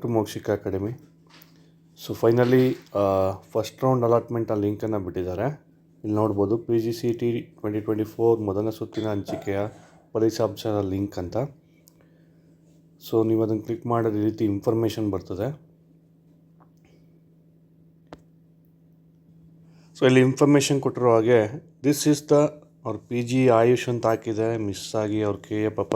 To Mokshika academy. So finally first round allotment ಆ ಲಿಂಕನ್ನು ಬಿಟ್ಟಿದ್ದಾರೆ. ಇಲ್ಲಿ ನೋಡ್ಬೋದು PGCET 2024 ಮೊದಲ ಸುತ್ತಿನ ಹಂಚಿಕೆಯ ಫಲಿತಾಂಶದ ಲಿಂಕ್ ಅಂತ. ಸೊ ನೀವು ಅದನ್ನು ಕ್ಲಿಕ್ ಮಾಡಿದ ರೀತಿ ಇನ್ಫಾರ್ಮೇಷನ್ ಬರ್ತದೆ. ಸೊ ಇಲ್ಲಿ ಇನ್ಫಾರ್ಮೇಷನ್ ಕೊಟ್ಟಿರೋ ಹಾಗೆ ದಿಸ್ ಈಸ್ ದ ಅವ್ರ PG ಆಯುಷ್ ಅಂತ ಹಾಕಿದೆ, ಮಿಸ್ ಆಗಿ ಅವ್ರ KA ಪಾಪ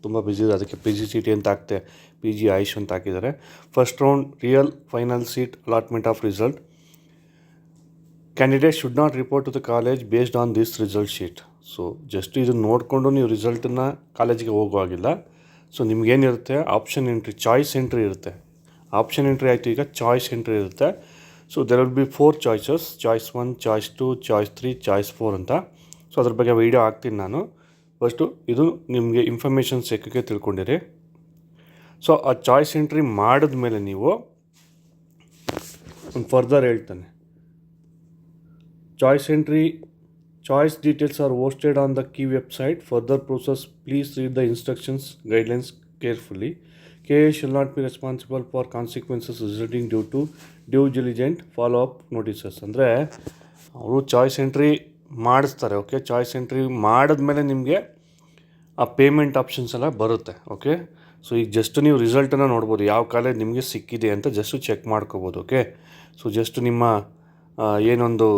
ತುಂಬ ಬ್ಯುಸಿ ಇದೆ, ಅದಕ್ಕೆ PGCET ಅಂತ ಹಾಕ್ತೆ PG ಆಯುಷ್ ಅಂತ ಹಾಕಿದ್ದಾರೆ. First round real final seat allotment of result. Candidate should not report to the college based on this result sheet. So just ಇದನ್ನು ನೋಡಿಕೊಂಡು ನೀವು ರಿಸಲ್ಟನ್ನು ಕಾಲೇಜಿಗೆ ಹೋಗುವಾಗಿಲ್ಲ. ಸೊ ನಿಮಗೇನಿರುತ್ತೆ ಆಪ್ಷನ್ ಎಂಟ್ರಿ, ಚಾಯ್ಸ್ ಎಂಟ್ರಿ ಇರುತ್ತೆ. ಆಪ್ಷನ್ ಎಂಟ್ರಿ ಆಯಿತು, ಈಗ ಚಾಯ್ಸ್ ಎಂಟ್ರಿ ಇರುತ್ತೆ. So there will be 4 choices, choice 1, choice 2, choice 3, choice 4 ಅಂತ. ಸೊ ಅದ್ರ ಬಗ್ಗೆ ವೀಡಿಯೋ ಹಾಕ್ತೀನಿ ನಾನು. ಫಸ್ಟು ಇದು ನಿಮಗೆ ಇನ್ಫಾರ್ಮೇಷನ್ ಸಿಕ್ಕಕ್ಕೆ ತಿಳ್ಕೊಂಡಿರಿ. ಸೊ ಆ ಚಾಯ್ಸ್ ಎಂಟ್ರಿ ಮಾಡಿದ್ಮೇಲೆ ನೀವು ಒಂದು ಫರ್ದರ್ ಹೇಳ್ತಾನೆ, choice entry choice details R hosted on the key website. Further process please read the instructions guidelines ಕೇರ್ಫುಲ್ಲಿ. KA shall not be responsible for consequences resulting due to due diligent follow-up notices. ಅಂದರೆ ಅವರು choice entry ಮಾಡಿಸ್ತಾರೆ. Okay, choice entry ಮಾಡಿದ್ಮೇಲೆ ನಿಮಗೆ ಆ payment options ಎಲ್ಲ ಬರುತ್ತೆ. Okay, so ಈಗ just ನೀವು ರಿಸಲ್ಟನ್ನು ನೋಡ್ಬೋದು, ಯಾವ ಕಾಲೇಜ್ ನಿಮಗೆ ಸಿಕ್ಕಿದೆ ಅಂತ ಜಸ್ಟು ಚೆಕ್ ಮಾಡ್ಕೋಬೋದು. ಓಕೆ, ಸೊ ಜಸ್ಟ್ ನಿಮ್ಮ ಏನೊಂದು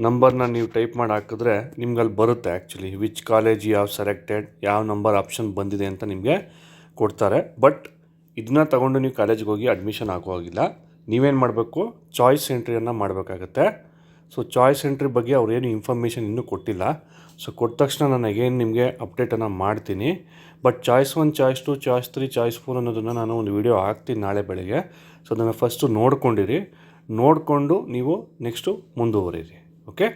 ನಂಬರ್ನ ನೀವು ಟೈಪ್ ಮಾಡಿ ಹಾಕಿದ್ರೆ ನಿಮ್ಗೆ ಅಲ್ಲಿ ಬರುತ್ತೆ ಆ್ಯಕ್ಚುಲಿ ವಿಚ್ ಕಾಲೇಜ್ ಯಾವ ಸೆಲೆಕ್ಟೆಡ್, ಯಾವ ನಂಬರ್ ಆಪ್ಷನ್ ಬಂದಿದೆ ಅಂತ ನಿಮಗೆ ಕೊಡ್ತಾರೆ. ಬಟ್ ಇದನ್ನ ತಗೊಂಡು ನೀವು ಕಾಲೇಜಿಗೆ ಹೋಗಿ ಅಡ್ಮಿಷನ್ ಆಗುವಾಗಿಲ್ಲ. ನೀವೇನು ಮಾಡಬೇಕು, ಚಾಯ್ಸ್ ಎಂಟ್ರಿಯನ್ನು ಮಾಡಬೇಕಾಗತ್ತೆ. ಸೊ ಚಾಯ್ಸ್ ಎಂಟ್ರಿ ಬಗ್ಗೆ ಅವ್ರೇನು ಇನ್ಫಾರ್ಮೇಷನ್ ಇನ್ನೂ ಕೊಟ್ಟಿಲ್ಲ. ಸೊ ಕೊಟ್ಟ ತಕ್ಷಣ ನಾನು ಅಗೇನ್ ನಿಮಗೆ ಅಪ್ಡೇಟನ್ನು ಮಾಡ್ತೀನಿ. But choice 1, choice 2, choice 3, choice 4 ಅನ್ನೋದನ್ನು ನಾನು ಒಂದು ವಿಡಿಯೋ ಹಾಕ್ತೀನಿ ನಾಳೆ ಬೆಳಗ್ಗೆ. ಸೊ ಅದನ್ನು ಫಸ್ಟು ನೋಡ್ಕೊಂಡಿರಿ, ನೋಡಿಕೊಂಡು ನೀವು ನೆಕ್ಸ್ಟು ಮುಂದುವರಿರಿ. ಓಕೆ,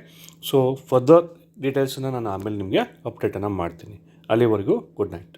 ಸೊ ಫರ್ದರ್ ಡೀಟೇಲ್ಸನ್ನು ನಾನು ಆಮೇಲೆ ನಿಮಗೆ ಅಪ್ಡೇಟನ್ನು ಮಾಡ್ತೀನಿ. ಅಲ್ಲಿವರೆಗೂ ಗುಡ್ ನೈಟ್.